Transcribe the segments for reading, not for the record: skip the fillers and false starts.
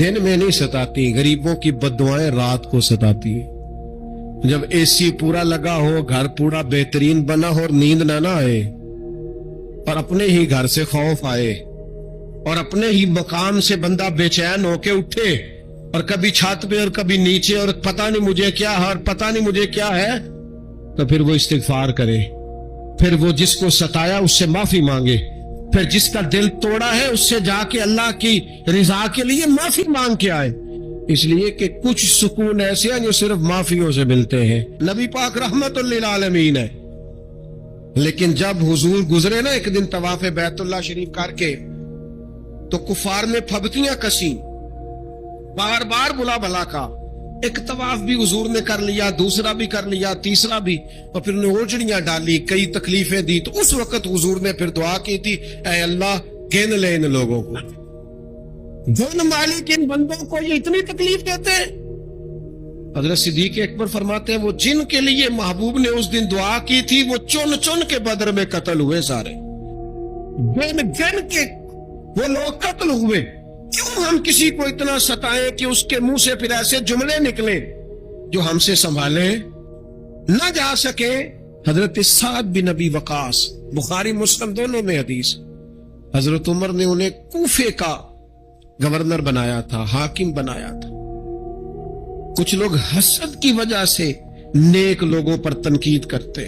دن میں نہیں ستاتی، غریبوں کی بددعائیں رات کو ستاتی ہیں۔ جب اے سی پورا لگا ہو، گھر پورا بہترین بنا ہو اور نیند نہ آئے، اور اپنے ہی گھر سے خوف آئے، اور اپنے ہی مقام سے بندہ بے چین ہو کے اٹھے، اور کبھی چھت پہ اور کبھی نیچے، اور پتہ نہیں مجھے کیا ہے اور پتہ نہیں مجھے کیا ہے، تو پھر وہ استغفار کرے، پھر وہ جس کو ستایا اس سے معافی مانگے، پھر جس کا دل توڑا ہے اس سے جا کے اللہ کی رضا کے لیے معافی مانگ کے آئے، اس لیے کہ کچھ سکون ایسے ہیں جو صرف معافیوں سے ملتے ہیں۔ نبی پاک رحمت للعالمین ہے، لیکن جب حضور گزرے نا ایک دن طواف بیت اللہ شریف کر کے، تو کفار نے پھبتیاں کسیں، بار بار بلا بلا کا، ایک طواف بھی حضور نے کر لیا، دوسرا بھی کر لیا، تیسرا بھی، اور پھر انہیں اوجڑیاں ڈالی، کئی تکلیفیں دی، تو اس وقت حضور نے پھر دعا کی تھی، اے اللہ گن لے ان لوگوں کو، جن مالک ان بندوں کو یہ اتنی تکلیف دیتے ہیں۔ حضرت صدیق اکبر فرماتے ہیں وہ جن کے لیے محبوب نے اس دن دعا کی تھی وہ چن چن کے بدر میں قتل ہوئے، سارے گن گن کے وہ لوگ قتل ہوئے۔ کیوں ہم کسی کو اتنا ستائیں کہ اس کے منہ سے پھر ایسے جملے نکلیں جو ہم سے سنبھالے نہ جا سکے۔ حضرت سعد بن ابی وقاص، بخاری مسلم دونوں میں حدیث، حضرت عمر نے انہیں کوفے کا گورنر بنایا تھا، حاکم بنایا تھا۔ کچھ لوگ حسد کی وجہ سے نیک لوگوں پر تنقید کرتے،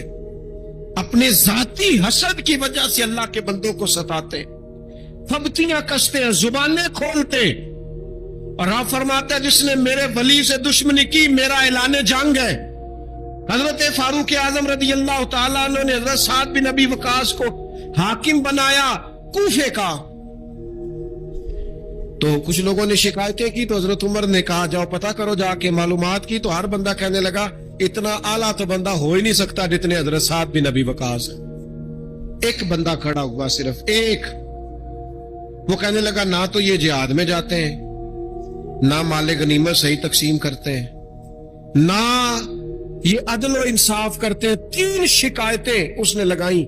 اپنے ذاتی حسد کی وجہ سے اللہ کے بندوں کو ستاتے، پھبتیاں کستے ہیں، زبانیں کھولتے، اور آپ فرماتے ہیں جس نے میرے ولی سے دشمنی کی میرا اعلان جنگ ہے۔ حضرت فاروق اعظم رضی اللہ تعالیٰ عنہ نے حضرت سعد بن ابی وقاص کو حاکم بنایا کوفے کا، تو کچھ لوگوں نے شکایتیں کی، تو حضرت عمر نے کہا جاؤ پتہ کرو جا کے، معلومات کی، تو ہر بندہ کہنے لگا اتنا اعلیٰ تو بندہ ہو ہی نہیں سکتا جتنے حضرت سعد بن ابی وقاص ہیں۔ ایک بندہ کھڑا ہوا، صرف ایک، وہ کہنے لگا نہ تو یہ جہاد میں جاتے ہیں، نہ مال غنیمت صحیح تقسیم کرتے ہیں، نہ یہ عدل و انصاف کرتے ہیں۔ 3 شکایتیں اس نے لگائیں۔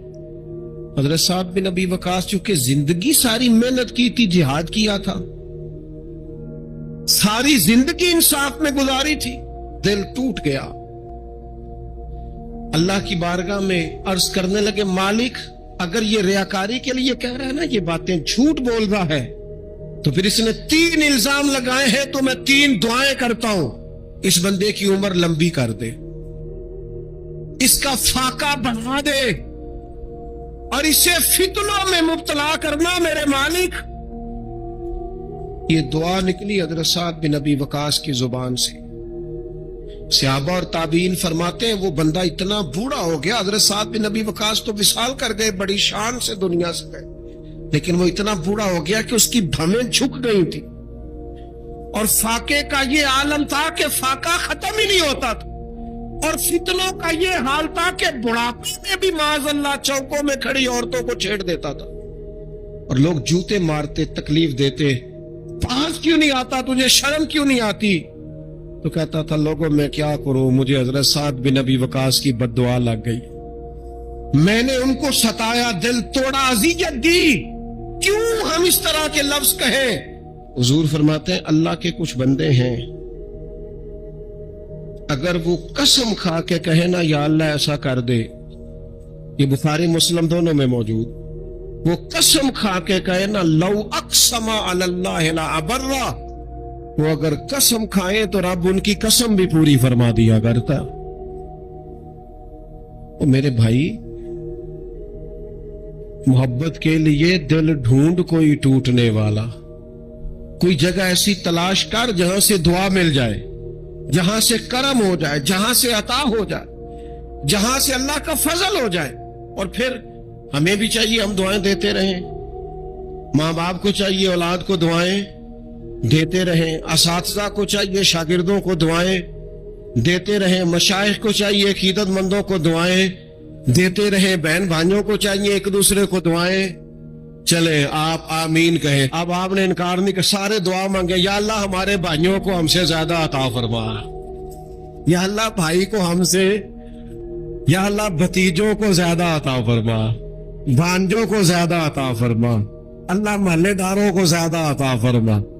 حضرت سعد بن ابی وقاص چونکہ زندگی ساری محنت کی تھی، جہاد کیا تھا، ساری زندگی انصاف میں گزاری تھی، دل ٹوٹ گیا، اللہ کی بارگاہ میں عرض کرنے لگے مالک اگر یہ ریاکاری کے لیے کہہ رہا ہے نا، یہ باتیں جھوٹ بول رہا ہے، تو پھر اس نے 3 الزام لگائے ہیں، تو میں 3 دعائیں کرتا ہوں، اس بندے کی عمر لمبی کر دے، اس کا فاقہ بڑھا دے، اور اسے فتنوں میں مبتلا کرنا میرے مالک۔ یہ دعا نکلی حضرت سعد بن ابی وقاص کی زبان سے۔ صحابہ اور تابعین فرماتے ہیں وہ بندہ اتنا بوڑھا ہو گیا، حضرت سعد بن ابی وقاص تو وصال کر گئے، بڑی شان سے دنیا سے گئے، لیکن وہ اتنا بوڑھا ہو گیا کہ اس کی بھمیں جھک گئی تھی، اور فاقے کا یہ عالم تھا کہ فاقہ ختم ہی نہیں ہوتا تھا، اور فتنوں کا یہ حال تھا کہ بڑھاپے میں بھی معاذ اللہ چوکوں میں کھڑی عورتوں کو چھیڑ دیتا تھا، اور لوگ جوتے مارتے، تکلیف دیتے، پاس کیوں نہیں آتا تجھے، شرم کیوں نہیں آتی؟ تو کہتا تھا لوگوں میں کیا کروں، مجھے حضرت سعد بن ابی وقاص کی بد دعا لگ گئی، میں نے ان کو ستایا، دل توڑا، اذیت دی، کیوں ہم اس طرح کے لفظ کہیں؟ حضور فرماتے ہیں اللہ کے کچھ بندے ہیں اگر وہ قسم کھا کے کہے نا یا اللہ ایسا کر دے، یہ بخاری مسلم دونوں میں موجود، وہ قسم کھا کے کہے نا لو اقسم علی اللہ لا ابرہ، وہ اگر قسم کھائیں تو رب ان کی قسم بھی پوری فرما دیا کرتا۔ تو میرے بھائی محبت کے لیے دل ڈھونڈ کوئی ٹوٹنے والا، کوئی جگہ ایسی تلاش کر جہاں سے دعا مل جائے، جہاں سے کرم ہو جائے، جہاں سے عطا ہو جائے، جہاں سے اللہ کا فضل ہو جائے۔ اور پھر ہمیں بھی چاہیے ہم دعائیں دیتے رہیں، ماں باپ کو چاہیے اولاد کو دعائیں دیتے رہیں، اساتذہ کو چاہیے شاگردوں کو دعائیں دیتے رہیں، مشائخ کو چاہیے عقیدت مندوں کو دعائیں دیتے رہیں، بہن بھائیوں کو چاہیے ایک دوسرے کو دعائیں۔ چلیں آپ آمین کہیں، اب آپ نے انکار نہیں کہ سارے دعا مانگے، یا اللہ ہمارے بھائیوں کو ہم سے زیادہ عطا فرما، یا اللہ بھائی کو ہم سے، یا اللہ بھتیجوں کو زیادہ عطا فرما، بھانجوں کو زیادہ عطا فرما، اللہ محلے داروں کو زیادہ عطا فرما۔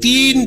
3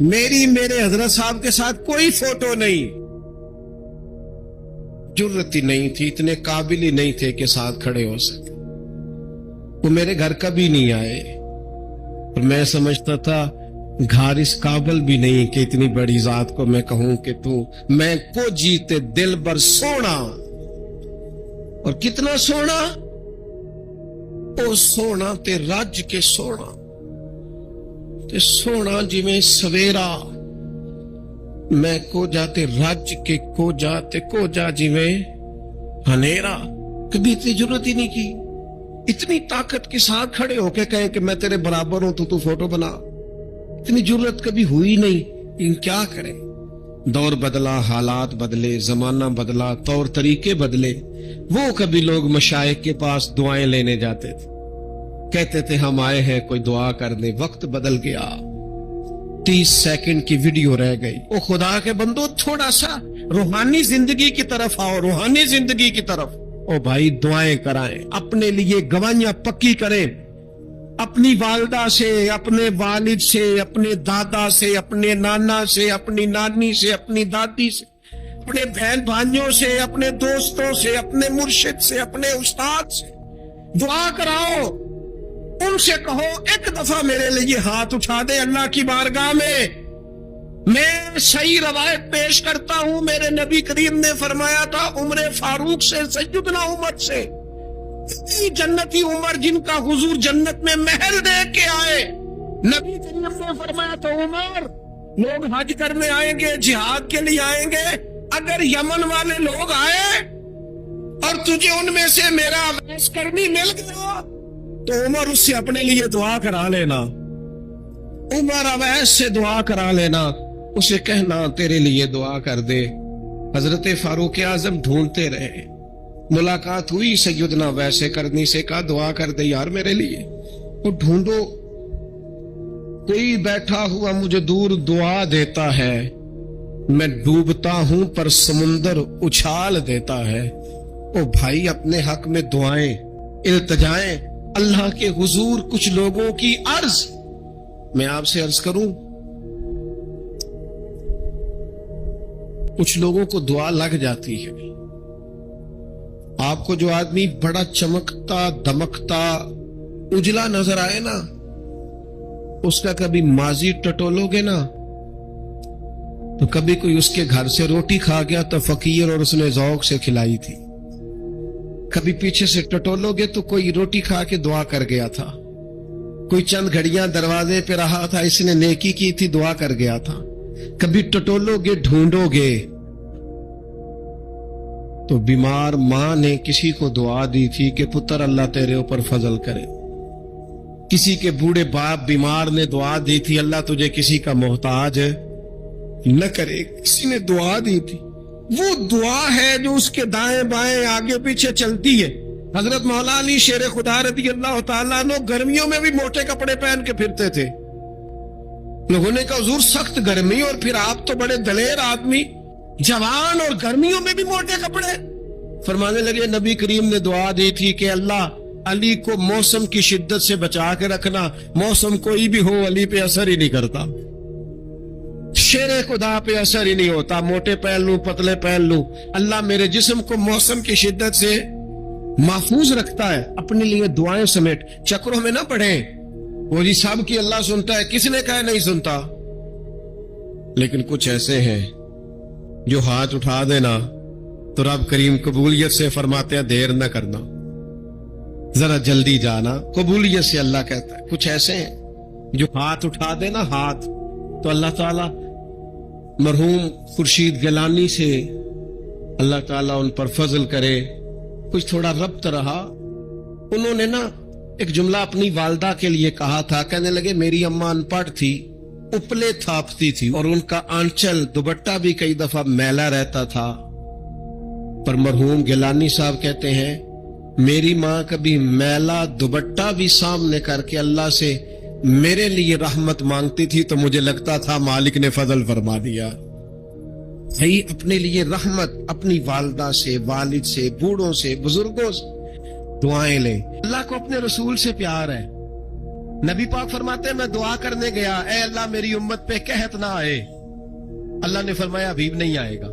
میری میرے حضرت صاحب کے ساتھ کوئی فوٹو نہیں، جرت ہی نہیں تھی، اتنے قابل ہی نہیں تھے کہ ساتھ کھڑے ہو سکے. وہ میرے گھر کبھی نہیں آئے، اور میں سمجھتا تھا گھر اس قابل بھی نہیں کہ اتنی بڑی ذات کو میں کہوں کہ تو میں کو جیتے دل بر سونا. اور کتنا سونا؟ او سونا تے رج کے سونا تے سونا جی میں سویرا، میں کو جاتے رج کے کو جا جی میں ہنیرا. کبھی اتنی ضرورت ہی نہیں کی. اتنی طاقت کے ساتھ کھڑے ہو کے کہیں کہ میں تیرے برابر ہوں تو فوٹو بنا، اتنی ضرورت کبھی ہوئی نہیں. ان کیا کریں؟ دور بدلا، حالات بدلے، زمانہ بدلا، طور طریقے بدلے. وہ کبھی لوگ مشائخ کے پاس دعائیں لینے جاتے تھے، کہتے تھے ہم آئے ہیں کوئی دعا کر دے. وقت بدل گیا، 30 سیکنڈ کی ویڈیو رہ گئی. او خدا کے بندو تھوڑا سا روحانی زندگی کی طرف آؤ، روحانی زندگی کی طرف. او بھائی دعائیں کرائیں، اپنے لیے گواہیاں پکی کریں، اپنی والدہ سے، اپنے والد سے، اپنے دادا سے، اپنے نانا سے، اپنی نانی سے، اپنی دادی سے، اپنے بہن بھائیوں سے، اپنے دوستوں سے، اپنے مرشد سے، اپنے استاد سے دعا کراؤ. ان سے کہو ایک دفعہ میرے لیے ہاتھ اٹھا دے اللہ کی بارگاہ میں. میں صحیح روایت پیش کرتا ہوں، میرے نبی کریم نے فرمایا تھا عمر فاروق سے، سیدنا عمر سے، جنتی عمر جن کا حضور جنت میں محل دے کے آئے. نبی کریم نے فرمایا تھا عمر لوگ حج کرنے آئیں گے، جہاد کے لیے آئیں گے، اگر یمن والے لوگ آئے اور تجھے ان میں سے میرا اویس کرنی مل گیا تو عمر اس سے اپنے لیے دعا کرا لینا. عمر اویس سے دعا کرا لینا، اسے کہنا تیرے لیے دعا کر دے. حضرت فاروق اعظم ڈھونڈتے رہے، ملاقات ہوئی سیدنا ویسے کرنی سے، کہا دعا کر دے یار میرے لیے. وہ ڈھونڈو، کوئی بیٹھا ہوا مجھے دور دعا دیتا ہے، میں ڈوبتا ہوں پر سمندر اچھال دیتا ہے. او بھائی اپنے حق میں دعائیں، التجائیں اللہ کے حضور. کچھ لوگوں کی عرض، میں آپ سے عرض کروں، کچھ لوگوں کو دعا لگ جاتی ہے. آپ کو جو آدمی بڑا چمکتا دمکتا اجلا نظر آئے نا، اس کا کبھی ماضی ٹٹولو گے نا تو کبھی کوئی اس کے گھر سے روٹی کھا گیا تو فقیر اور اس نے ذوق سے کھلائی تھی. کبھی پیچھے سے ٹٹولو گے تو کوئی روٹی کھا کے دعا کر گیا تھا. کوئی چند گھڑیاں دروازے پہ رہا تھا، اس نے نیکی کی تھی، دعا کر گیا تھا. کبھی ٹٹولو گے، ڈھونڈو گے تو بیمار ماں نے کسی کو دعا دی تھی کہ پتر اللہ تیرے اوپر فضل کرے. کسی کے بوڑھے باپ بیمار نے دعا دی تھی اللہ تجھے کسی کا محتاج نہ کرے. کسی نے دعا دی تھی، وہ دعا ہے جو اس کے دائیں بائیں آگے پیچھے چلتی ہے. حضرت مولا علی شیر خدا رضی اللہ تعالیٰ عنہ گرمیوں میں بھی موٹے کپڑے پہن کے پھرتے تھے. لوگوں نے کہا حضور سخت گرمی اور پھر آپ تو بڑے دلیر آدمی، جوان اور گرمیوں میں بھی موٹے کپڑے. فرمانے لگے نبی کریم نے دعا دی تھی کہ اللہ علی کو موسم کی شدت سے بچا کے رکھنا، موسم کوئی بھی ہو علی پہ اثر ہی نہیں کرتا، شیر خدا پہ اثر ہی نہیں ہوتا. موٹے پہن لوں پتلے پہن لوں، اللہ میرے جسم کو موسم کی شدت سے محفوظ رکھتا ہے. اپنے لیے دعائیں سمیٹ چکروں میں نہ پڑھیں. وہ جی سب کی اللہ سنتا ہے، کس نے کہا نہیں سنتا؟ لیکن کچھ ایسے ہیں جو ہاتھ اٹھا دینا تو رب کریم قبولیت سے فرماتے ہیں دیر نہ کرنا، ذرا جلدی جانا. قبولیت سے اللہ کہتا ہے. کچھ ایسے ہیں جو ہاتھ اٹھا دینا ہاتھ تو اللہ تعالی مرحوم خورشید گیلانی سے اللہ تعالیٰ ان پر فضل کرے. کچھ تھوڑا ربط رہا، انہوں نے نا ایک جملہ اپنی والدہ کے لیے کہا تھا. کہنے لگے میری اماں ان پڑھ تھی، اپلے تھاپتی تھی اور ان کا آنچل دوپٹہ بھی کئی دفعہ میلا رہتا تھا. پر مرحوم گیلانی صاحب کہتے ہیں میری ماں کبھی میلا دوپٹہ بھی سامنے کر کے اللہ سے میرے لیے رحمت مانگتی تھی تو مجھے لگتا تھا مالک نے فضل فرما دیا. بھائی اپنے لیے رحمت، اپنی والدہ سے، والد سے، بوڑھوں سے، بزرگوں سے دعائیں لیں. اللہ کو اپنے رسول سے پیار ہے. نبی پاک فرماتے ہیں میں دعا کرنے گیا، اے اللہ میری امت پہ قحط نہ آئے، اللہ نے فرمایا حبیب نہیں آئے گا۔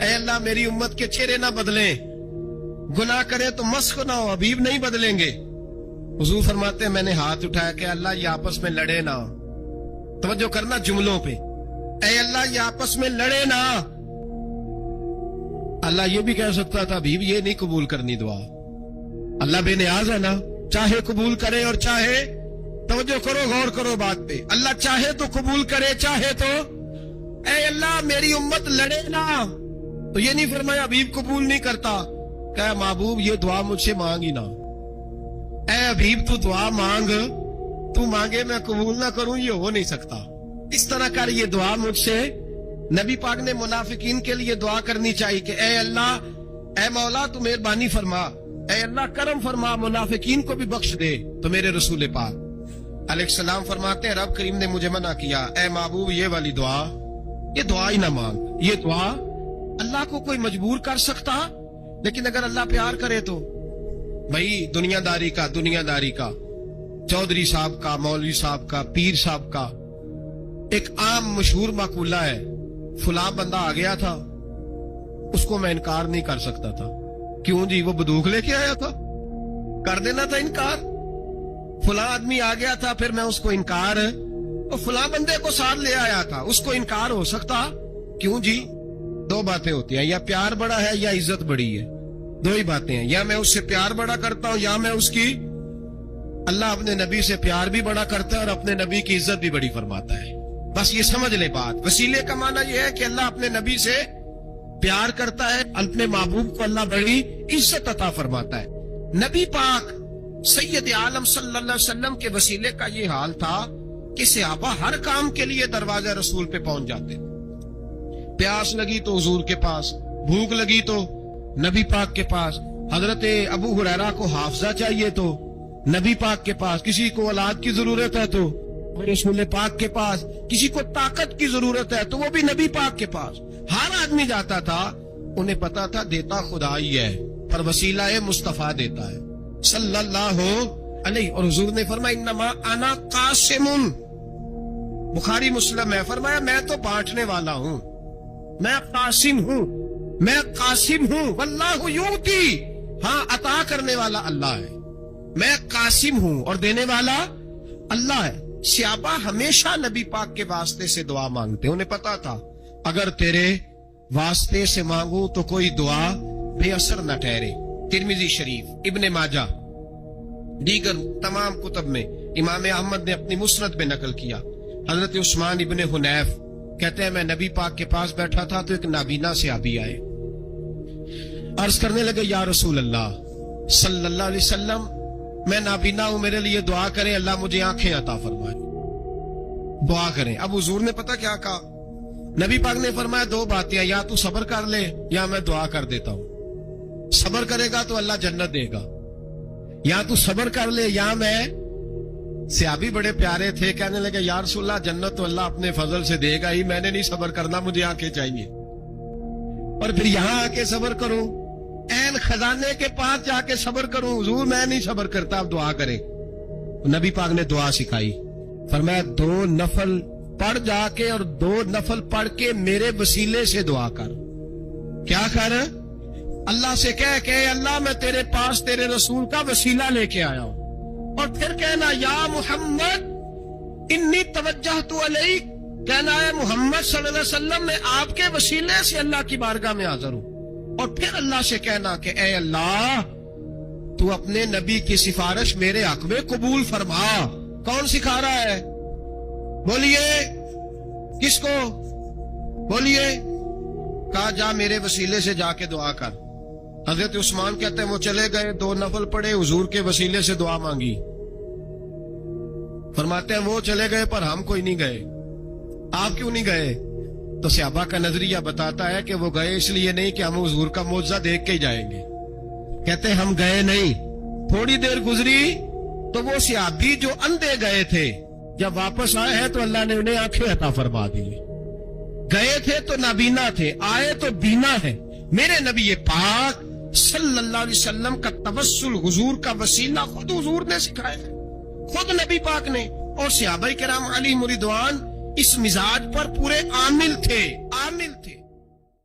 اے اللہ میری امت کے چہرے نہ بدلیں، گناہ کرے تو مسخ نہ ہو، حبیب نہیں بدلیں گے۔ حضور فرماتے ہیں میں نے ہاتھ اٹھایا کہ اللہ یہ آپس میں لڑے نہ، توجہ کرنا جملوں پہ، اے اللہ یہ آپس میں لڑے نہ۔ اللہ یہ بھی کہہ سکتا تھا حبیب یہ نہیں قبول کرنی دعا، اللہ بے نیاز ہے نا، چاہے قبول کرے اور چاہے، توجہ کرو غور کرو بات پہ، اللہ چاہے تو قبول کرے چاہے تو، اے اللہ میری امت لڑے نہ، تو یہ نہیں فرمایا حبیب قبول نہیں کرتا، کہ محبوب یہ دعا مجھ سے مانگ ہی نہ، اے حبیب تو دعا مانگ، تو مانگے میں قبول نہ کروں یہ ہو نہیں سکتا، اس طرح کر یہ دعا مجھ سے۔ نبی پاک نے منافقین کے لیے دعا کرنی چاہیے کہ اے اللہ، اے مولا تو مہربانی فرما، اے اللہ کرم فرما، منافقین کو بھی بخش دے۔ تو میرے رسول پاک علیہ السلام فرماتے ہیں رب کریم نے مجھے منع کیا، اے محبوب یہ والی دعا، یہ دعا ہی نہ مانگ، یہ دعا اللہ کو کوئی مجبور کر سکتا، لیکن اگر اللہ پیار کرے تو، بھائی دنیا داری کا چودھری صاحب کا، مولوی صاحب کا، پیر صاحب کا ایک عام مشہور مقولہ ہے، فلاں بندہ آ گیا تھا اس کو میں انکار نہیں کر سکتا تھا، کیوں جی وہ بندوق لے کے آیا تھا، کر دینا تھا انکار، فلاں آدمی آ گیا تھا پھر میں اس کو انکار، اور فلاں بندے کو ساتھ لے آیا تھا اس کو انکار ہو سکتا، کیوں جی؟ دو باتیں ہوتی ہیں، یا پیار بڑا ہے یا عزت بڑی ہے، دو ہی باتیں ہیں، یا میں اس سے پیار بڑا کرتا ہوں یا میں اس کی، اللہ اپنے نبی سے پیار بھی بڑا کرتا ہے اور اپنے نبی کی عزت بھی بڑی فرماتا ہے، بس یہ سمجھ لے بات۔ وسیلے کا معنی یہ ہے کہ اللہ اپنے نبی سے پیار کرتا ہے، اپنے محبوب کو اللہ بڑی عزت عطا فرماتا ہے۔ نبی پاک سید عالم صلی اللہ علیہ وسلم کے وسیلے کا یہ حال تھا کہ صحابہ ہر کام کے لیے دروازہ رسول پہ پہنچ جاتے، پیاس لگی تو حضور کے پاس، بھوک لگی تو نبی پاک کے پاس، حضرت ابو ہریرہ کو حافظہ چاہیے تو نبی پاک کے پاس، کسی کو اولاد کی ضرورت ہے تو رسول پاک کے پاس، کسی کو طاقت کی ضرورت ہے تو وہ بھی نبی پاک کے پاس، ہر آدمی جاتا تھا، انہیں پتا تھا دیتا خدا ہی ہے پر وسیلہ مصطفیٰ دیتا ہے صلی اللہ علیہ، اور حضور نے فرمایا انما انا قاسم، بخاری مسلم ہے، فرمایا میں تو بانٹنے والا ہوں، میں قاسم ہوں، واللہ یؤتی، ہاں عطا کرنے والا اللہ ہے، میں قاسم ہوں اور دینے والا اللہ ہے۔ صحابہ ہمیشہ نبی پاک کے واسطے سے دعا مانگتے، انہیں پتا تھا اگر تیرے واسطے سے مانگوں تو کوئی دعا بے اثر نہ ٹھہرے۔ ترمذی شریف، ابن ماجہ، دیگر تمام کتب میں امام احمد نے اپنی مسند میں نقل کیا، حضرت عثمان ابن حنیف کہتے ہیں میں نبی پاک کے پاس بیٹھا تھا تو ایک نابینا صحابی آئے، عرض کرنے لگے یا رسول اللہ صلی اللہ علیہ وسلم میں نابینا ہوں، میرے لیے دعا کریں، اللہ مجھے آنکھیں عطا فرمائے، دعا کریں۔ اب حضور نے پتا کیا کہا، نبی پاک نے فرمایا دو باتیں، یا تو صبر کر لے یا میں دعا کر دیتا ہوں، صبر کرے گا تو اللہ جنت دے گا، یا تو صبر کر لے یا میں، صحابی بڑے پیارے تھے، کہنے لگے یا رسول اللہ جنت تو اللہ اپنے فضل سے دے گا ہی، میں نے نہیں صبر کرنا، مجھے آنکھیں چاہیے، اور پھر یہاں آ کے صبر کروں، این خزانے کے پاس جا کے صبر کروں، حضور میں نہیں صبر کرتا، آپ دعا کریں۔ نبی پاک نے دعا سکھائی، فرمایا 2 نفل پڑھ جا کے اور 2 نفل پڑھ کے میرے وسیلے سے دعا کر، کیا کر؟ اللہ سے کہہ کہ اللہ میں تیرے پاس تیرے رسول کا وسیلہ لے کے آیا ہوں، اور پھر کہنا یا محمد انی توجہت علیک، کہنا ہے محمد صلی اللہ علیہ وسلم میں آپ کے وسیلے سے اللہ کی بارگاہ میں حاضر ہوں، اور پھر اللہ سے کہنا کہ اے اللہ تو اپنے نبی کی سفارش میرے حق میں قبول فرما۔ کون سکھا رہا ہے؟ بولیے کس کو؟ بولیے، کہا جا میرے وسیلے سے جا کے دعا کر۔ حضرت عثمان کہتے ہیں وہ چلے گئے، 2 نفل پڑھے، حضور کے وسیلے سے دعا مانگی، فرماتے ہیں وہ چلے گئے پر ہم کوئی نہیں گئے، آپ کیوں نہیں گئے؟ تو صحابہ کا نظریہ بتاتا ہے کہ وہ گئے اس لیے نہیں کہ ہم حضور کا معجزہ دیکھ کے ہی جائیں گے، کہتے ہیں ہم گئے نہیں، تھوڑی دیر گزری تو وہ صحابی جو اندھے گئے تھے جب واپس آئے ہیں تو اللہ نے انہیں آنکھیں عطا فرما دی، گئے تھے تو نابینا تھے، آئے تو بینا ہے۔ میرے نبی پاک صلی اللہ علیہ وسلم کا توسل، حضور کا وسیلہ خود حضور نے سکھایا ہے، خود نبی پاک نے اور صحابہ کرام علیہم رضوان اس مزاج پر پورے عامل تھے